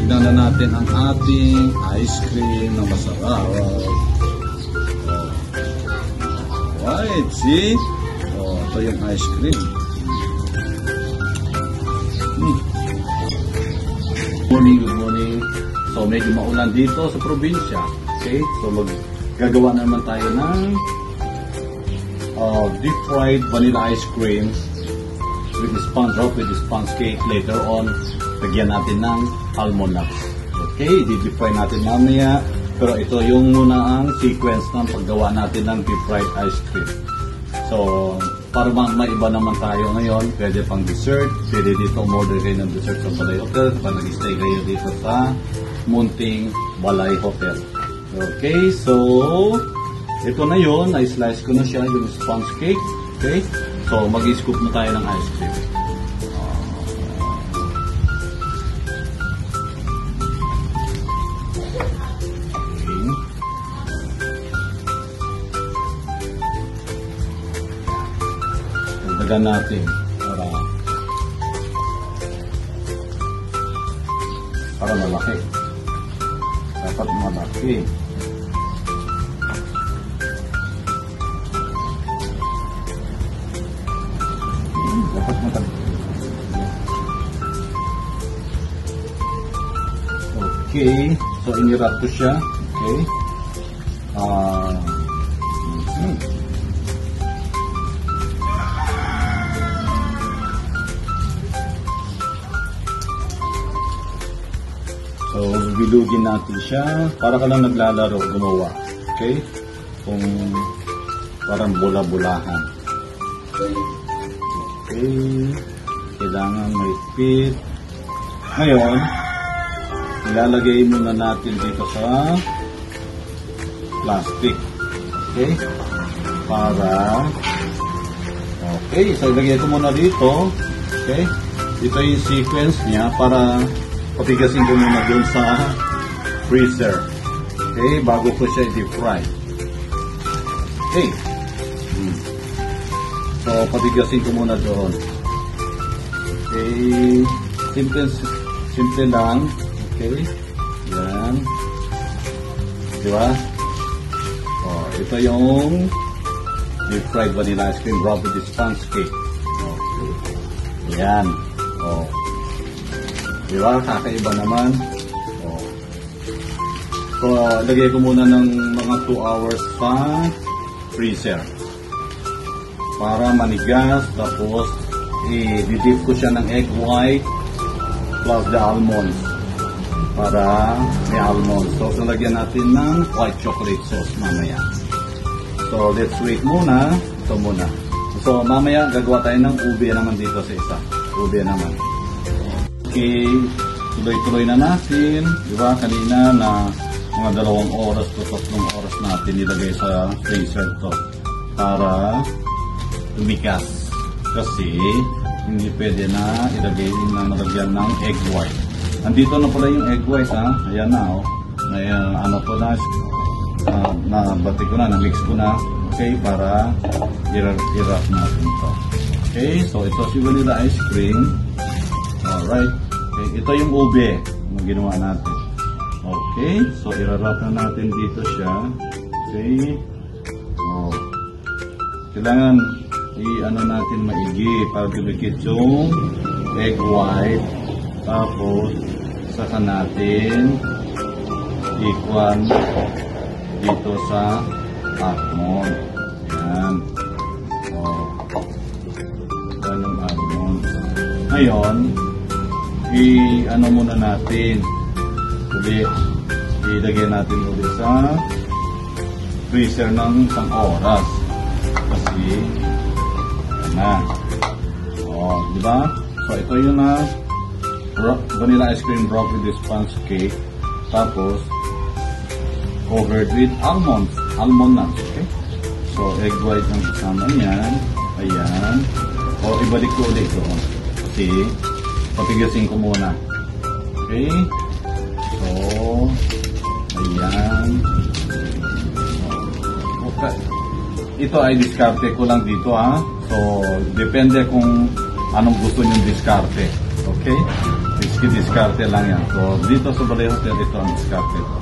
tignan na natin ang ating ice cream na masarap. Right, see? Ito yung ice cream. Good morning. So, medyo maulan dito sa probinsya. Okay? So, gagawa naman tayo ng deep fried vanilla ice cream with the sponge cake. Later on, lagyan natin ng almond nuts. Okay? Deep fry natin mamaya. Pero ito yung muna ang sequence ng paggawa natin ng deep fried ice cream. So, para maiba naman tayo ngayon, pwede pang dessert. Pwede dito order kayo ng dessert sa Balay Hotel. Pag nag-stay kayo dito sa Munting Balay Hotel. Okay, so ito na yun. Na-slice ko na siya yung sponge cake. Okay, so mag-scoop na tayo ng ice cream. Dagdagan natin para malaki. Dapat malaki. Dapat malaki. Okay, so inirap ko siya. Okay. So, bilugin natin siya. Para ka lang naglalaro, gumawa. Okay? Kung parang bula-bulahan. Okay. Kailangan may fit. Ngayon, ilalagay muna natin dito sa plastic. Okay? Para okay. So, ilagay ko muna dito. Okay? Ito yung sequence niya para patigasin ko muna dun sa freezer. Okay, bago ko siya i-deep fry. Okay. So, patigasin ko muna doon. Okay. Simple lang. Okay. Yan. Diba? Ito yung deep fried vanilla ice cream wrapped with the sponge cake. Okay. Yan. Diba? Kakaiba naman. So, lagay ko muna ng mga 2 hours sa freezer. Para manigas. Tapos, i-dip ko siya ng egg white plus the almonds. Para may almonds. So, lagyan natin ng white chocolate sauce mamaya. So, let's wait muna. Ito muna. So, mamaya gagawa tayo ng ube naman dito sa isa. Ube naman. Okay, tuloy-tuloy na natin. Diba? Kanina na mga 2 oras to 3 oras natin nilagay sa freezer to para lumikas. Kasi hindi pwede na ilagay na nalagyan ng egg white. Andito na pala yung egg white, ha? Ayan na, oh. Ayan, ano po na, nabati ko na, na-mix ko na. Okay, para i-wrap natin to. Okay, so ito si vanilla ice cream. Alright. Okay, ito yung ube na ginawa natin. Okay, so i-wrap na natin dito siya. Okay. Kailangan i-ano natin maigi para dumikit yung egg white. Tapos saka natin ikuan dito sa almond. Yan. Yan yung almond. Ngayon, i-ano muna natin. Ilagay natin ulit sa freezer ng 1 oras. Kasi, na. Diba? So, ito yung vanilla ice cream wrapped with the sponge cake. Tapos, covered with almond nuts. Okay? So, egg white ang kasama niyan. Ayan. Ibalik ko ulit doon. Kasi, patigasin ko muna. Okay? So, ayan. Okay. Ito ay diskarte ko lang dito, ha. So, depende kung anong gusto nyong diskarte. Okay? i-discarte lang yan. So, dito sa Balay Hotel, ito ang discarte ko.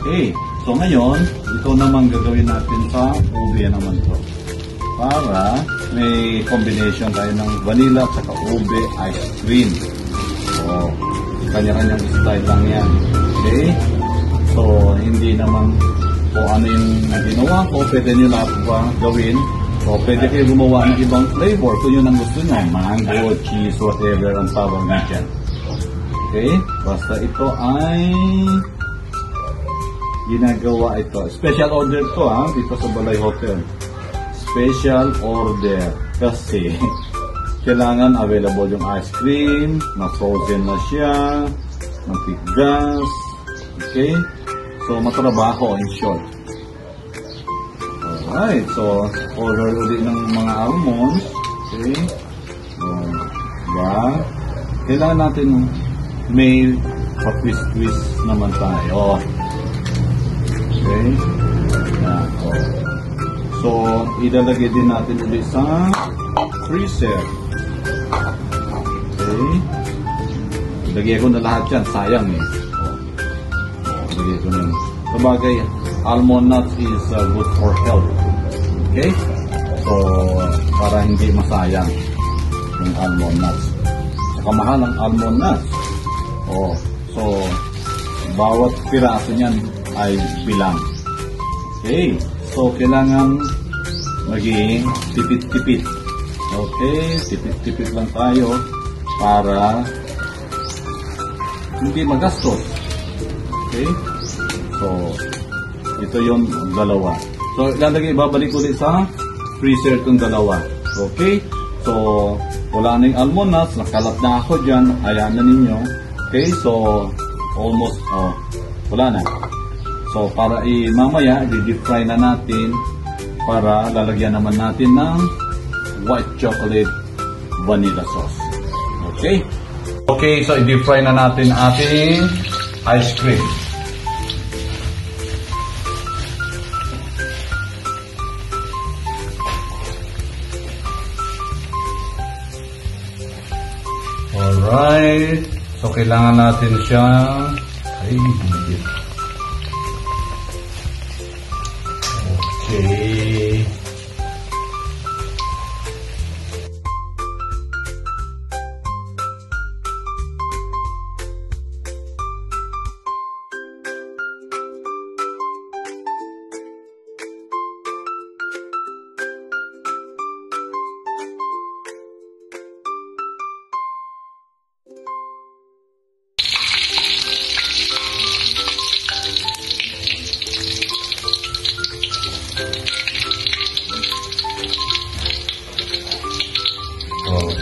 Okay. So, ngayon, ito naman gagawin natin sa ube naman to. Para may combination tayo ng vanilla at saka ube ice cream. So, kanya-kanyang style lang yan. Okay? So, hindi naman kung ano yung ginawa ko, pwede nyo lahat ba gawin. So, pwede kayo gumawa ng ibang flavor kung yun ang gusto nyo. Mango, cheese, whatever ang tawag nyo dyan. Okay? Basta ito ay ginagawa ito. Special order to dito sa Balay Hotel. Special order. Kasi kailangan available yung ice cream, na-frozen na siya, matigas. Okay? So, matrabaho in short. Alright. So, order ulit ng mga almonds. Okay? Diba? Kailangan natin may pa-twist-twist naman tayo. Okay? Yan. So, ilalagay din natin ulit sa freezer. Okay? Ilagay ko na lahat yan. Sayang eh. Ilagay ko na. Sabagay, almond nuts is good for health. Okay? So, para hindi masayang yung almond nuts. Saka mahal ang almond nuts. So, bawat piraso niyan ay bilang. Okay? So, kailangan maging tipid-tipid. Okay? Tipid-tipid lang tayo para hindi magastos. Okay? So, ito yung dalawa. So, babalik ulit sa freezer itong dalawa. Okay? So, wala na yung almond nuts. Nakalat na ako dyan. Ayan na ninyo. Okay? So, almost, wala na. So, para mamaya, i-deep fry na natin para lalagyan naman natin ng white chocolate vanilla sauce. Okay? Okay, so i-deep fry na natin ating ice cream. Alright. So, kailangan natin siyang higit. Okay.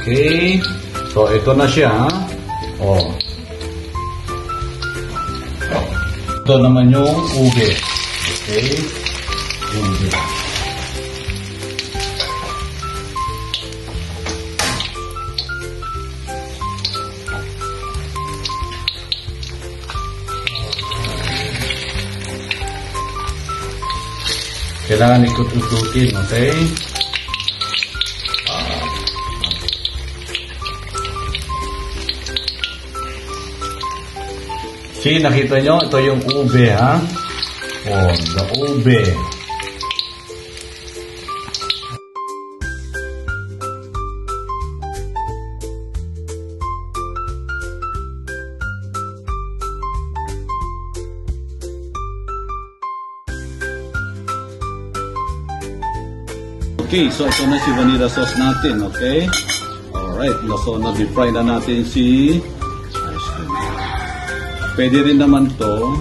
Okay. So, ito na siya. Ito naman yung ube. Okay. Ube. Kailangan ikut-ikutin, okay? See, nakita nyo? Ito yung ube, ha? The ube. Okay, so ito na si vanilla sauce natin, okay? Alright, so na-deep fry na natin si ice cream. Pwede rin naman to,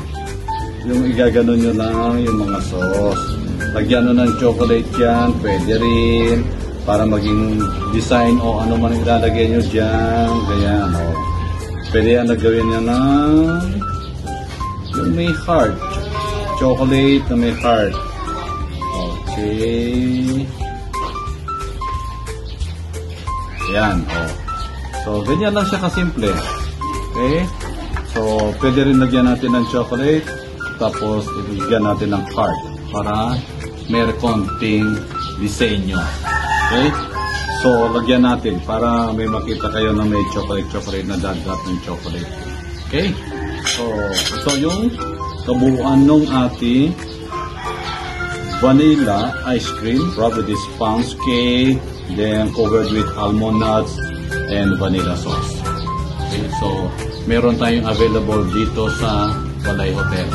yung igaganon nyo lang yung mga sauce. Lagyan nyo ng chocolate yan, pwede rin. Para maging design o ano man ilalagay nyo dyan. Ganyan, Pwede yan nagawin nyo ng yung may heart. Chocolate na may heart. Okay. Yan, So, ganyan lang siya kasimple. Okay? So, pwede rin lagyan natin ng chocolate. Tapos, ilagyan natin ng heart para may konting disenyo. Okay? So, lagyan natin para may makita kayo na may chocolate na dot ng chocolate. Okay? So, ito yung kabuuan ng ating vanilla ice cream, probably this sponge cake, then covered with almond nuts and vanilla sauce. Okay, so meron tayong available dito sa Balay Hotel.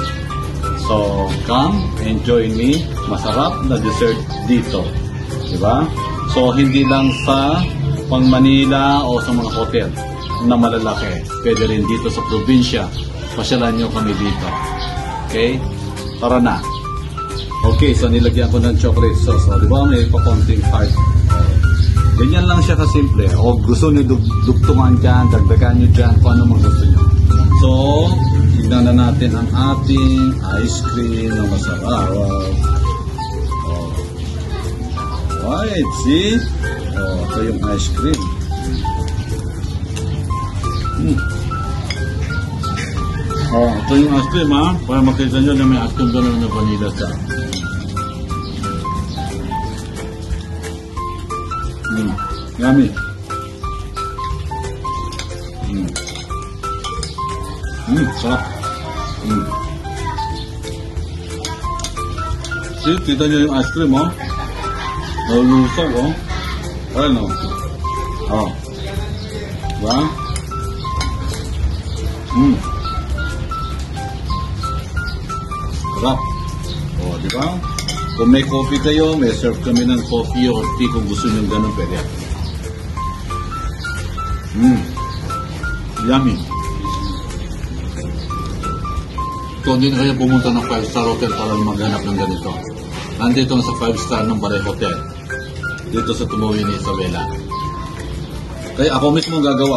So, come, enjoy me. Masarap na dessert dito. Diba? So, hindi lang sa pang Manila o sa mga hotel na malalaki. Pwede rin dito sa probinsya. Pasyalan nyo kami dito. Okay? Tara na. Okay, so nilagyan ko ng chocolate sauce. O, diba? May pa-konting heart. Ganyan lang siya kasimple. O gusto nyo dugtungan dyan, dagdagan nyo dyan, kung ano mang gusto nyo. So, tignan na natin ang ating ice cream na masarap. Right, see? Ito yung ice cream. Ito yung ice cream, ha? Para makita nyo na may ice cream doon na vanilla sa. Yummy. Sarap. See, kita nyo yung ice cream, oh. Nalulusog, oh. Ayan, oh. Diba? Sarap. Diba? Kung may coffee kayo, may serve kami ng coffee or tea kung gusto nyo ganun, pwede. Yummy. Kung hindi na kayo pumunta ng 5-star hotel para maghanap ng ganito. Nandito sa 5-star ng Balay Hotel. Dito sa Tumawin ni Isabela. Kaya ako mismo gagawa.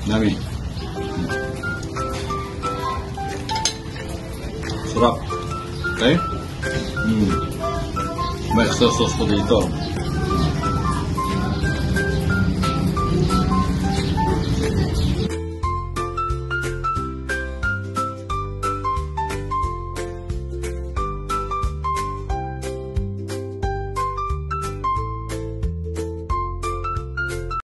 Yummy. Sarap. Okay? May extra sauce ko dito.